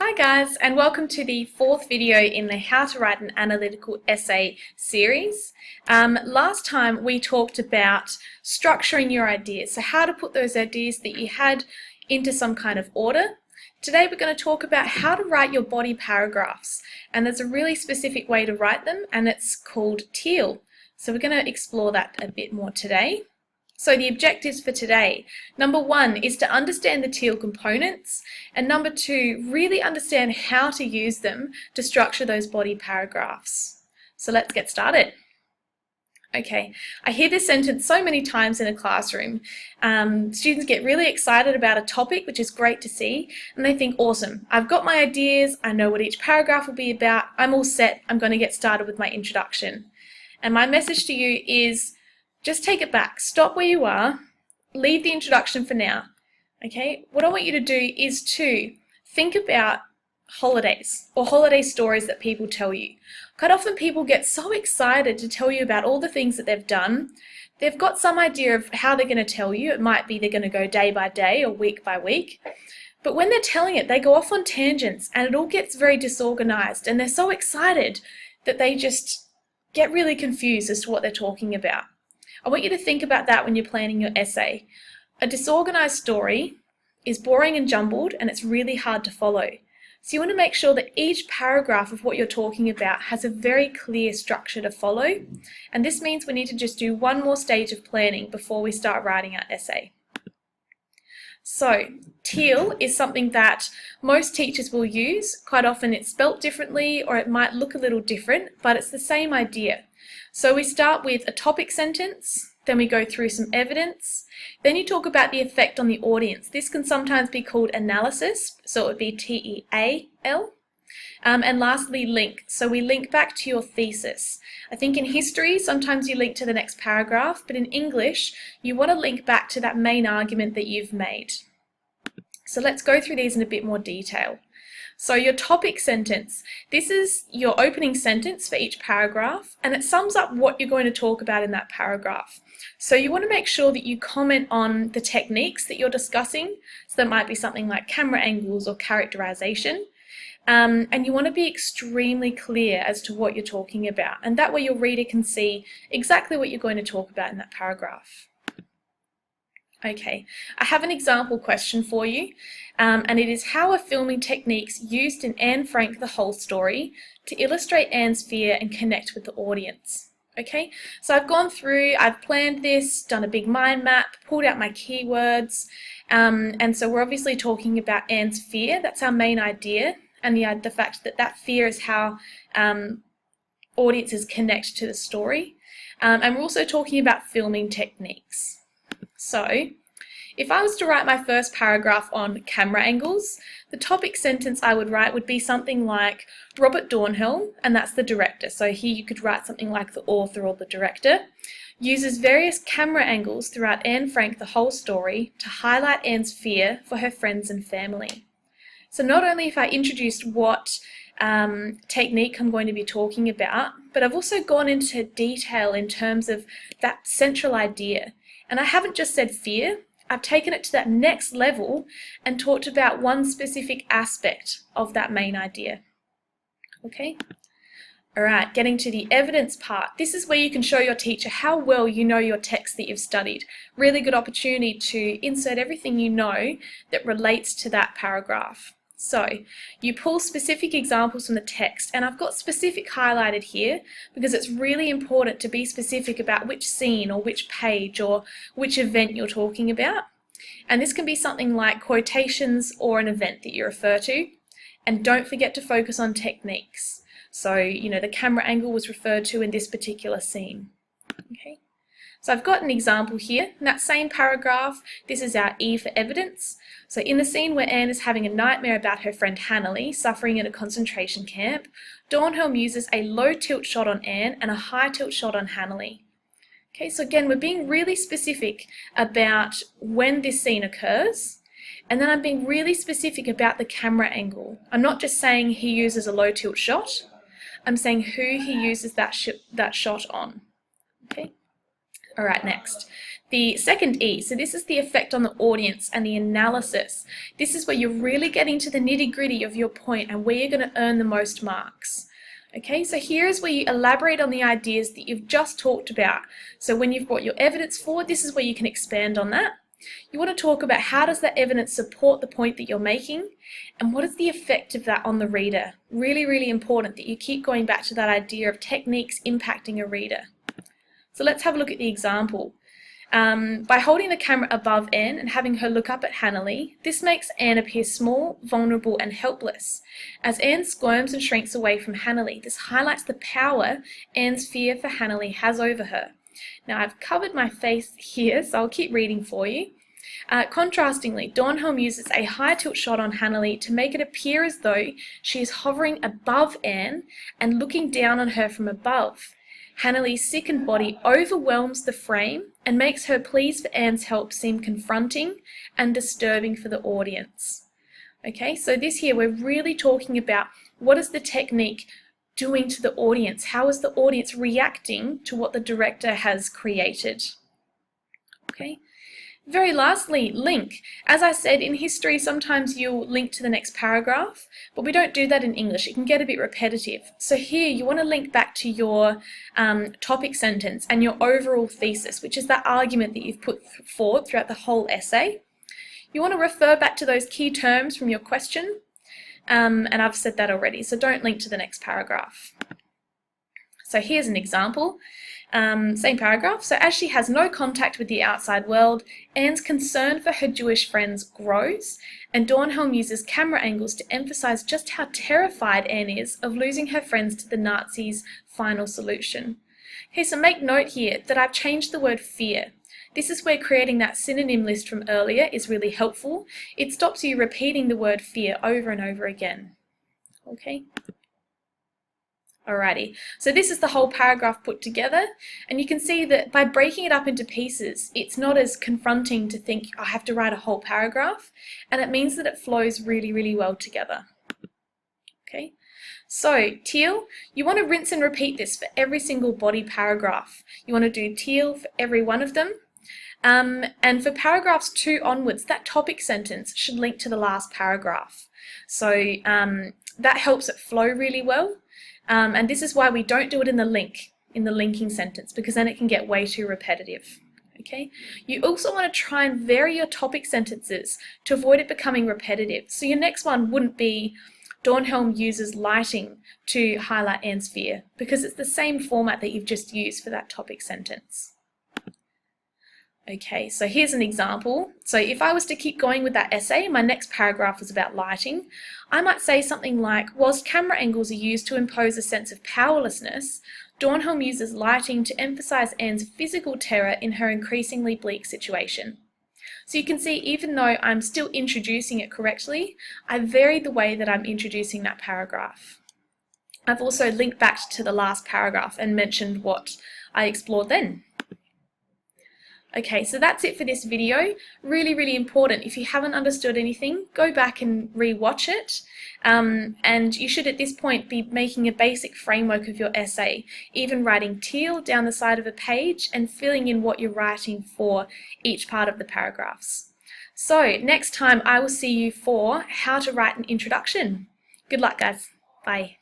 Hi guys, and welcome to the fourth video in the How to Write an Analytical Essay series. Last time we talked about structuring your ideas, so how to put those ideas that you had into some kind of order. Today we're going to talk about how to write your body paragraphs, and there's a really specific way to write them, and it's called TEEL. So we're going to explore that a bit more today. So the objectives for today, number one is to understand the TEEL components, and number two, really understand how to use them to structure those body paragraphs. So let's get started. Okay, I hear this sentence so many times in a classroom. Students get really excited about a topic, which is great to see, and they think, awesome, I've got my ideas, I know what each paragraph will be about, I'm all set, I'm going to get started with my introduction. And my message to you is, just take it back, stop where you are, leave the introduction for now, okay? What I want you to do is to think about holidays or holiday stories that people tell you. Quite often people get so excited to tell you about all the things that they've done. They've got some idea of how they're going to tell you. It might be they're going to go day by day or week by week. But when they're telling it, they go off on tangents and it all gets very disorganized, and they're so excited that they just get really confused as to what they're talking about. I want you to think about that when you're planning your essay. A disorganized story is boring and jumbled, and it's really hard to follow. So you want to make sure that each paragraph of what you're talking about has a very clear structure to follow. And this means we need to just do one more stage of planning before we start writing our essay. So TEEL is something that most teachers will use. Quite often it's spelt differently, or it might look a little different, but it's the same idea. So we start with a topic sentence, then we go through some evidence, then you talk about the effect on the audience. This can sometimes be called analysis, so it would be TEAL. And lastly, link. So we link back to your thesis. I think in history, sometimes you link to the next paragraph, but in English, you want to link back to that main argument that you've made. So let's go through these in a bit more detail. So your topic sentence, this is your opening sentence for each paragraph, and it sums up what you're going to talk about in that paragraph. So you want to make sure that you comment on the techniques that you're discussing. So that might be something like camera angles or characterization. And you want to be extremely clear as to what you're talking about, and that way your reader can see exactly what you're going to talk about in that paragraph. Okay, I have an example question for you, and it is, how are filming techniques used in Anne Frank the Whole Story to illustrate Anne's fear and connect with the audience? Okay, so I've gone through, I've planned this, done a big mind map, pulled out my keywords, and so we're obviously talking about Anne's fear. That's our main idea, and the fact that that fear is how audiences connect to the story. And we're also talking about filming techniques. So, if I was to write my first paragraph on camera angles, the topic sentence I would write would be something like, Robert Dornhill, and that's the director, so here you could write something like the author or the director, uses various camera angles throughout Anne Frank the Whole Story to highlight Anne's fear for her friends and family. So not only have I introduced what technique I'm going to be talking about, but I've also gone into detail in terms of that central idea. And I haven't just said fear, I've taken it to that next level and talked about one specific aspect of that main idea. Okay? Alright, getting to the evidence part. This is where you can show your teacher how well you know your text that you've studied. Really good opportunity to insert everything you know that relates to that paragraph. So, you pull specific examples from the text, and I've got specific highlighted here because it's really important to be specific about which scene or which page or which event you're talking about. And this can be something like quotations or an event that you refer to. And don't forget to focus on techniques. So, the camera angle was referred to in this particular scene. Okay. So I've got an example here. In that same paragraph, this is our E for evidence. So in the scene where Anne is having a nightmare about her friend Hannah suffering in a concentration camp, Dornhill uses a low tilt shot on Anne and a high tilt shot on Hannah. Okay, so again, we're being really specific about when this scene occurs, and then I'm being really specific about the camera angle. I'm not just saying he uses a low tilt shot, I'm saying who he uses that shot on. Okay. All right, next. The second E, so this is the effect on the audience and the analysis. This is where you're really getting to the nitty-gritty of your point and where you're going to earn the most marks. Okay, so here is where you elaborate on the ideas that you've just talked about. So when you've brought your evidence forward, this is where you can expand on that. You want to talk about how does that evidence support the point that you're making, and what is the effect of that on the reader. Really, really important that you keep going back to that idea of techniques impacting a reader. So let's have a look at the example. By holding the camera above Anne and having her look up at Hanley, this makes Anne appear small, vulnerable and helpless. As Anne squirms and shrinks away from Hanley, this highlights the power Anne's fear for Hanley has over her. Now I've covered my face here, so I'll keep reading for you. Contrastingly, Dornhelm uses a high tilt shot on Hanley to make it appear as though she is hovering above Anne and looking down on her from above. Hanley's sickened body overwhelms the frame and makes her pleas for Anne's help seem confronting and disturbing for the audience. Okay, so this here, we're really talking about what is the technique doing to the audience? How is the audience reacting to what the director has created? Okay. Very lastly, link. As I said, in history, sometimes you'll link to the next paragraph, but we don't do that in English. It can get a bit repetitive. So here, you want to link back to your topic sentence and your overall thesis, which is that argument that you've put forward throughout the whole essay. You want to refer back to those key terms from your question, and I've said that already, so don't link to the next paragraph. So here's an example. Same paragraph. So as she has no contact with the outside world, Anne's concern for her Jewish friends grows, and Dornhelm uses camera angles to emphasize just how terrified Anne is of losing her friends to the Nazis' final solution. Okay, so make note here that I've changed the word fear. This is where creating that synonym list from earlier is really helpful. It stops you repeating the word fear over and over again. Okay. Alrighty, so this is the whole paragraph put together, and you can see that by breaking it up into pieces, it's not as confronting to think I have to write a whole paragraph, and it means that it flows really, really well together. Okay, so TEEL, you want to rinse and repeat this for every single body paragraph. You want to do TEEL for every one of them. And for paragraphs 2 onwards, that topic sentence should link to the last paragraph. So that helps it flow really well. And this is why we don't do it in the linking sentence, because then it can get way too repetitive. Okay. You also want to try and vary your topic sentences to avoid it becoming repetitive. So your next one wouldn't be Dornhelm uses lighting to highlight Anne's fear, because it's the same format that you've just used for that topic sentence. Okay, so here's an example. So if I was to keep going with that essay, my next paragraph was about lighting, I might say something like, whilst camera angles are used to impose a sense of powerlessness, Dornhelm uses lighting to emphasize Anne's physical terror in her increasingly bleak situation. So you can see, even though I'm still introducing it correctly, I varied the way that I'm introducing that paragraph. I've also linked back to the last paragraph and mentioned what I explored then. Okay, so that's it for this video. Really, really important. If you haven't understood anything, go back and re-watch it. And you should at this point be making a basic framework of your essay, even writing TEEL down the side of a page and filling in what you're writing for each part of the paragraphs. So next time I will see you for how to write an introduction. Good luck, guys. Bye.